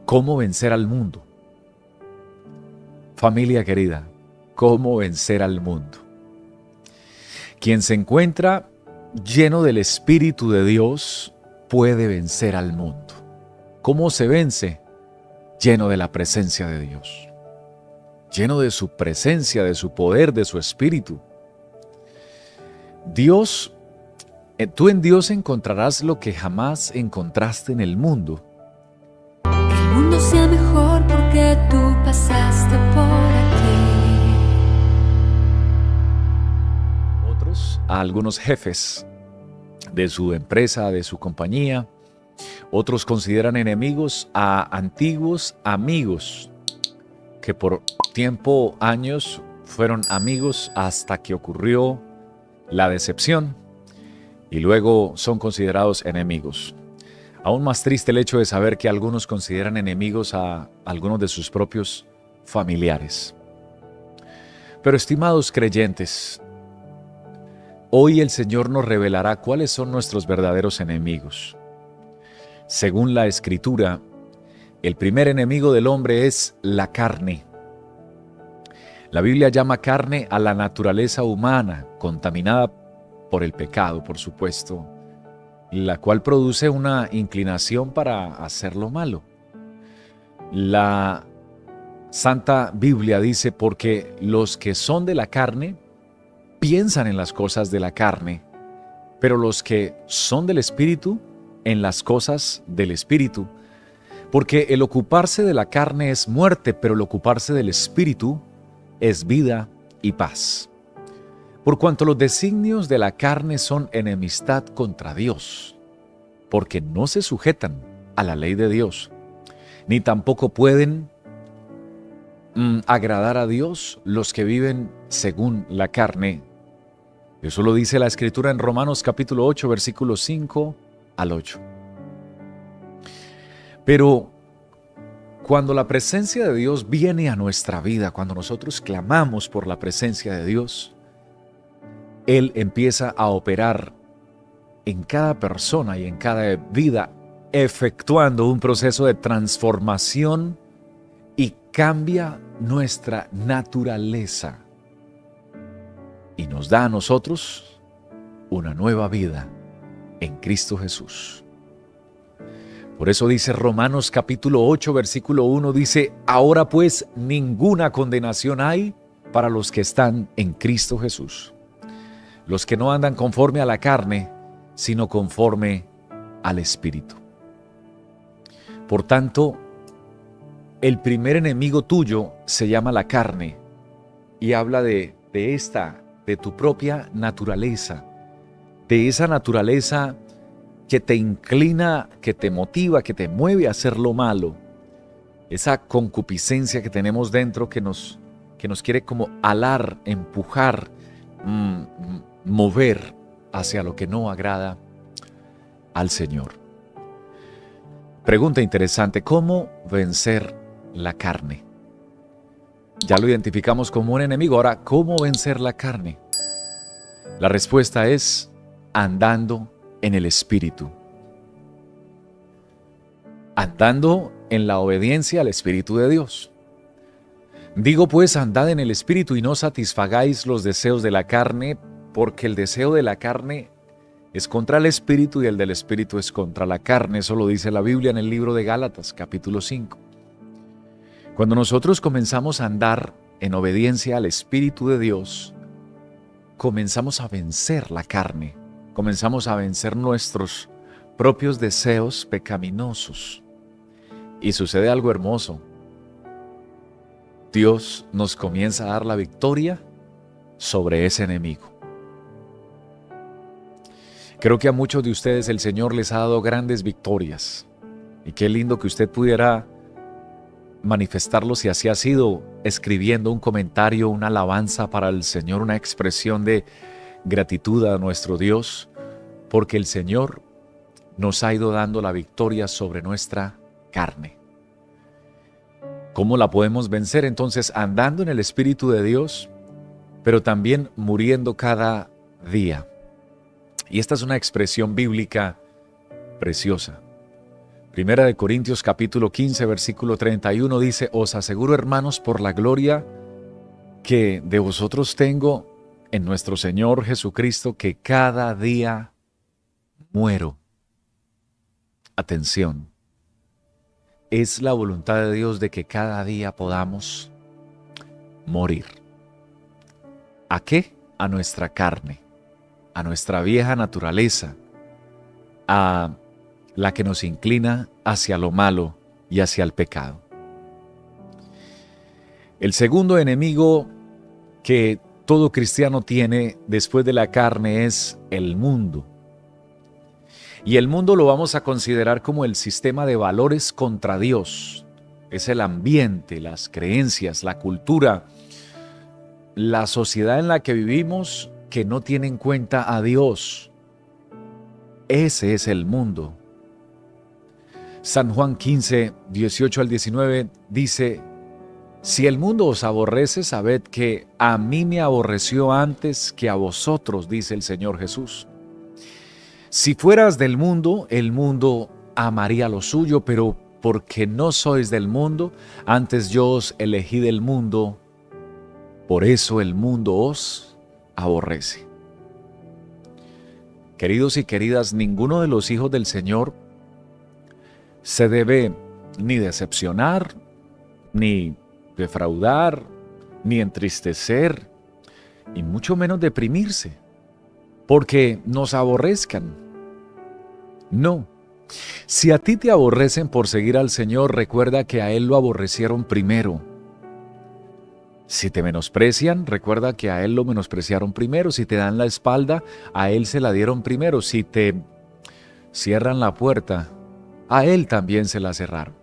¿Cómo vencer al mundo? Familia querida, ¿cómo vencer al mundo? Quien se encuentra lleno del Espíritu de Dios puede vencer al mundo. ¿Cómo se vence? Lleno de la presencia de Dios. Lleno de su presencia, de su poder, de su Espíritu. Tú en Dios encontrarás lo que jamás encontraste en el mundo. Que el mundo sea mejor porque tú pasaste por aquí. A algunos jefes de su empresa, de su compañía. Otros consideran enemigos a antiguos amigos que por años fueron amigos hasta que ocurrió la decepción y luego son considerados enemigos. Aún más triste el hecho de saber que algunos consideran enemigos a algunos de sus propios familiares. Pero estimados creyentes, hoy el Señor nos revelará cuáles son nuestros verdaderos enemigos. Según la Escritura, el primer enemigo del hombre es la carne. La Biblia llama carne a la naturaleza humana, contaminada por el pecado, por supuesto, la cual produce una inclinación para hacer lo malo. La Santa Biblia dice, porque los que son de la carne piensan en las cosas de la carne, pero los que son del Espíritu, en las cosas del Espíritu. Porque el ocuparse de la carne es muerte, pero el ocuparse del Espíritu es vida y paz. Por cuanto los designios de la carne son enemistad contra Dios, porque no se sujetan a la ley de Dios, ni tampoco pueden agradar a Dios los que viven según la carne. Eso lo dice la Escritura en Romanos capítulo 8, versículos 5 al 8. Pero cuando la presencia de Dios viene a nuestra vida, cuando nosotros clamamos por la presencia de Dios, Él empieza a operar en cada persona y en cada vida, efectuando un proceso de transformación y cambia nuestra naturaleza y nos da a nosotros una nueva vida en Cristo Jesús. Por eso dice Romanos capítulo 8, versículo 1, dice, ahora pues ninguna condenación hay para los que están en Cristo Jesús, los que no andan conforme a la carne, sino conforme al Espíritu. Por tanto, el primer enemigo tuyo se llama la carne y habla de tu propia naturaleza, de esa naturaleza que te inclina, que te motiva, que te mueve a hacer lo malo. Esa concupiscencia que tenemos dentro que nos quiere como alar, empujar, mover hacia lo que no agrada al Señor. Pregunta interesante, ¿cómo vencer la carne? Ya lo identificamos como un enemigo, ahora, ¿cómo vencer la carne? La respuesta es andando en el Espíritu. Andando en la obediencia al Espíritu de Dios. Digo pues, andad en el Espíritu y no satisfagáis los deseos de la carne, porque el deseo de la carne es contra el Espíritu y el del Espíritu es contra la carne. Eso lo dice la Biblia en el libro de Gálatas, capítulo 5. Cuando nosotros comenzamos a andar en obediencia al Espíritu de Dios, comenzamos a vencer la carne, comenzamos a vencer nuestros propios deseos pecaminosos. Y sucede algo hermoso. Dios nos comienza a dar la victoria sobre ese enemigo. Creo que a muchos de ustedes el Señor les ha dado grandes victorias. Y qué lindo que usted pudiera manifestarlo si así ha sido, escribiendo un comentario, una alabanza para el Señor, una expresión de gratitud a nuestro Dios, porque el Señor nos ha ido dando la victoria sobre nuestra carne. ¿Cómo la podemos vencer? Entonces, andando en el Espíritu de Dios, pero también muriendo cada día. Y esta es una expresión bíblica preciosa. Primera de Corintios capítulo 15, versículo 31 dice: os aseguro, hermanos, por la gloria que de vosotros tengo en nuestro Señor Jesucristo, que cada día muero. Atención, es la voluntad de Dios de que cada día podamos morir. ¿A qué? A nuestra carne, a nuestra vieja naturaleza, a la que nos inclina hacia lo malo y hacia el pecado. El segundo enemigo que todo cristiano tiene después de la carne es el mundo. Y el mundo lo vamos a considerar como el sistema de valores contra Dios. Es el ambiente, las creencias, la cultura, la sociedad en la que vivimos que no tiene en cuenta a Dios. Ese es el mundo. San Juan 15, 18 al 19 dice: si el mundo os aborrece, sabed que a mí me aborreció antes que a vosotros, dice el Señor Jesús. Si fueras del mundo, el mundo amaría lo suyo, pero porque no sois del mundo, antes yo os elegí del mundo, por eso el mundo os aborrece. Queridos y queridas, ninguno de los hijos del Señor se debe ni decepcionar, ni defraudar, ni entristecer, y mucho menos deprimirse, porque nos aborrezcan. No. Si a ti te aborrecen por seguir al Señor, recuerda que a Él lo aborrecieron primero. Si te menosprecian, recuerda que a Él lo menospreciaron primero. Si te dan la espalda, a Él se la dieron primero. Si te cierran la puerta, a Él también se la cerraron.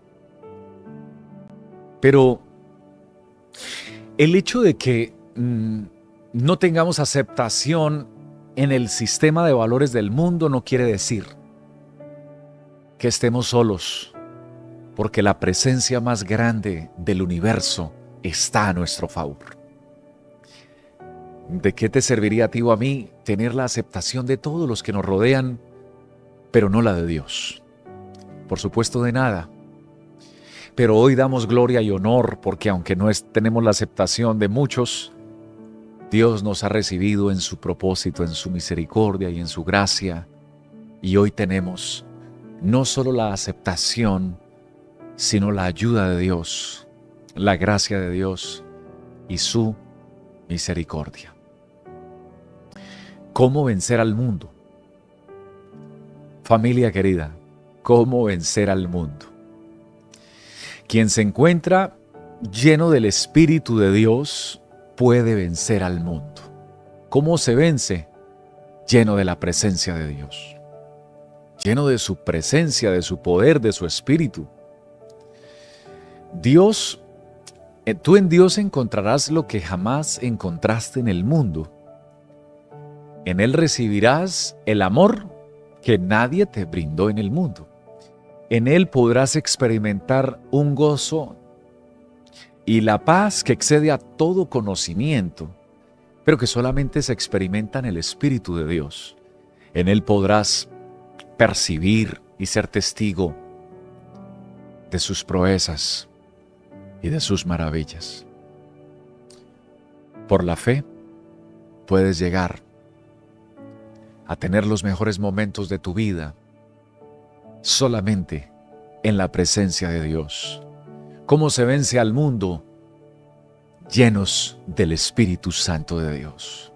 Pero el hecho de que no tengamos aceptación en el sistema de valores del mundo no quiere decir que estemos solos, porque la presencia más grande del universo está a nuestro favor. ¿De qué te serviría a ti o a mí tener la aceptación de todos los que nos rodean, pero no la de Dios? Por supuesto, de nada. Pero hoy damos gloria y honor porque aunque no tenemos la aceptación de muchos, Dios nos ha recibido en su propósito, en su misericordia y en su gracia. Y hoy tenemos no solo la aceptación, sino la ayuda de Dios, la gracia de Dios y su misericordia. ¿Cómo vencer al mundo? Familia querida, ¿cómo vencer al mundo? Quien se encuentra lleno del Espíritu de Dios puede vencer al mundo. ¿Cómo se vence? Lleno de la presencia de Dios, lleno de su presencia, de su poder, de su Espíritu. Tú en Dios encontrarás lo que jamás encontraste en el mundo. En Él recibirás el amor que nadie te brindó en el mundo. En Él podrás experimentar un gozo y la paz que excede a todo conocimiento, pero que solamente se experimenta en el Espíritu de Dios. En Él podrás percibir y ser testigo de sus proezas y de sus maravillas. Por la fe puedes llegar a tener los mejores momentos de tu vida solamente en la presencia de Dios. ¿Cómo se vence al mundo? Llenos del Espíritu Santo de Dios.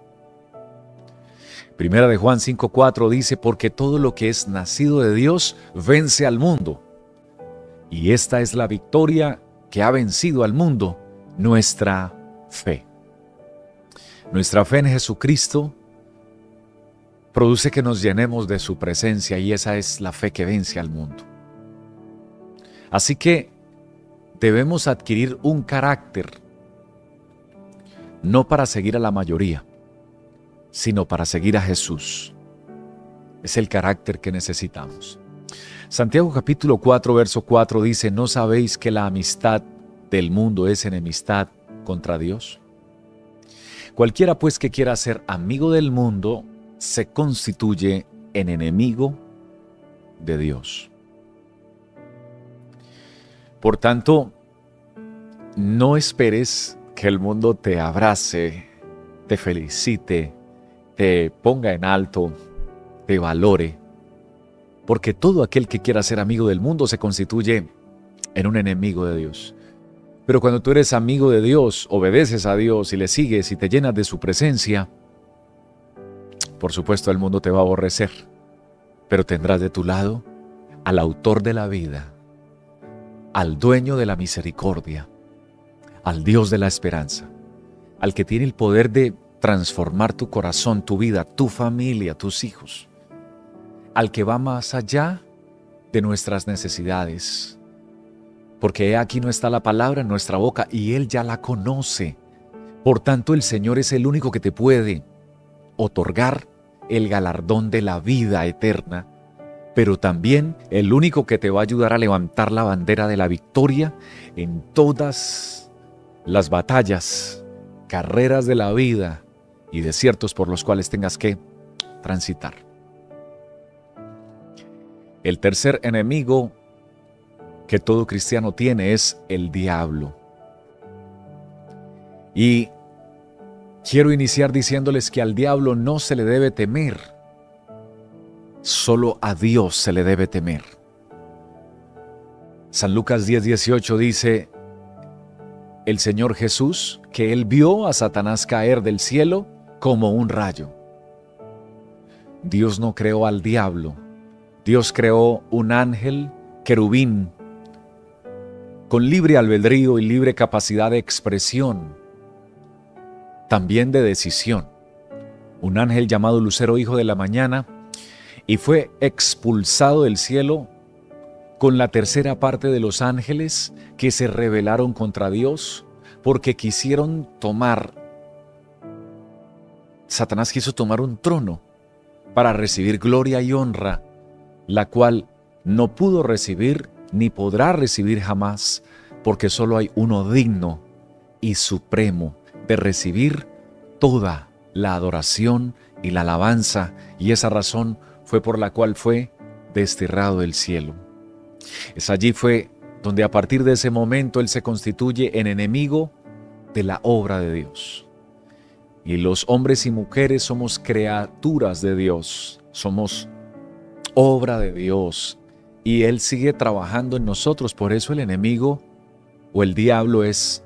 Primera de Juan 5:4 dice: porque todo lo que es nacido de Dios vence al mundo. Y esta es la victoria que ha vencido al mundo, nuestra fe. Nuestra fe en Jesucristo produce que nos llenemos de su presencia y esa es la fe que vence al mundo. Así que debemos adquirir un carácter, no para seguir a la mayoría, sino para seguir a Jesús. Es el carácter que necesitamos. Santiago capítulo 4, verso 4 dice: ¿no sabéis que la amistad del mundo es enemistad contra Dios? Cualquiera pues que quiera ser amigo del mundo se constituye en enemigo de Dios. Por tanto, no esperes que el mundo te abrace, te felicite, te ponga en alto, te valore, porque todo aquel que quiera ser amigo del mundo se constituye en un enemigo de Dios. Pero cuando tú eres amigo de Dios, obedeces a Dios y le sigues y te llenas de su presencia, por supuesto el mundo te va a aborrecer, pero tendrás de tu lado al autor de la vida, al dueño de la misericordia, al Dios de la esperanza, al que tiene el poder de transformar tu corazón, tu vida, tu familia, tus hijos, al que va más allá de nuestras necesidades, porque he aquí no está la palabra en nuestra boca y Él ya la conoce. Por tanto, el Señor es el único que te puede otorgar el galardón de la vida eterna, pero también el único que te va a ayudar a levantar la bandera de la victoria en todas las batallas, carreras de la vida y desiertos por los cuales tengas que transitar. El tercer enemigo que todo cristiano tiene es el diablo. Y quiero iniciar diciéndoles que al diablo no se le debe temer, solo a Dios se le debe temer. San Lucas 10:18 dice, el Señor Jesús, que Él vio a Satanás caer del cielo como un rayo. Dios no creó al diablo, Dios creó un ángel querubín con libre albedrío y libre capacidad de expresión, también de decisión. Un ángel llamado Lucero, hijo de la mañana, y fue expulsado del cielo con la tercera parte de los ángeles que se rebelaron contra Dios porque quisieron tomar. Satanás quiso tomar un trono para recibir gloria y honra, la cual no pudo recibir ni podrá recibir jamás, porque solo hay uno digno y supremo de recibir toda la adoración y la alabanza, y esa razón fue por la cual fue desterrado del cielo. Es allí fue donde a partir de ese momento él se constituye en enemigo de la obra de Dios. Y los hombres y mujeres somos criaturas de Dios, somos obra de Dios, y Él sigue trabajando en nosotros. Por eso el enemigo o el diablo es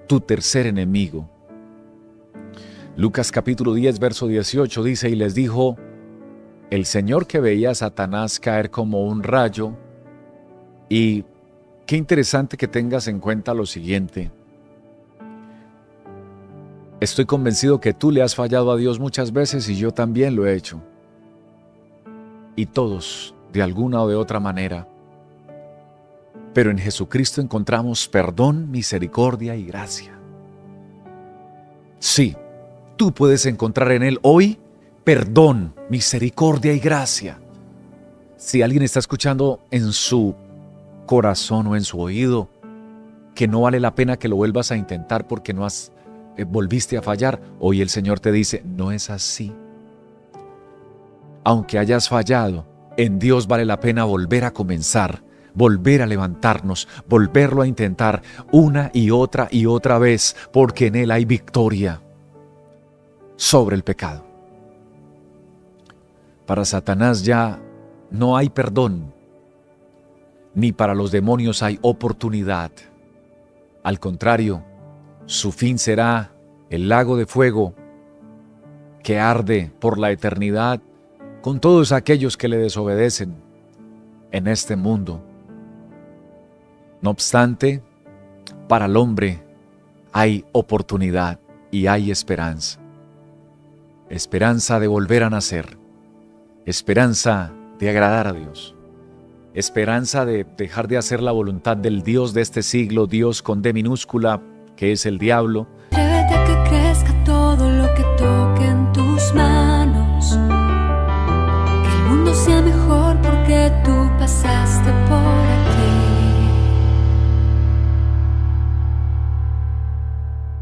tu tercer enemigo. Lucas capítulo 10, verso 18 dice, y les dijo, el Señor que veía a Satanás caer como un rayo. Y qué interesante que tengas en cuenta lo siguiente. Estoy convencido que tú le has fallado a Dios muchas veces y yo también lo he hecho. Y todos, de alguna o de otra manera. Pero en Jesucristo encontramos perdón, misericordia y gracia. Sí, tú puedes encontrar en Él hoy perdón, misericordia y gracia. Si alguien está escuchando en su corazón o en su oído que no vale la pena que lo vuelvas a intentar porque volviste a fallar, hoy el Señor te dice, no es así. Aunque hayas fallado, en Dios vale la pena volver a comenzar, volver a levantarnos, volverlo a intentar una y otra vez, porque en Él hay victoria sobre el pecado. Para Satanás ya no hay perdón, ni para los demonios hay oportunidad. Al contrario, su fin será el lago de fuego que arde por la eternidad con todos aquellos que le desobedecen en este mundo. No obstante, para el hombre hay oportunidad y hay esperanza. Esperanza de volver a nacer, esperanza de agradar a Dios, esperanza de dejar de hacer la voluntad del Dios de este siglo, Dios con D minúscula, que es el diablo,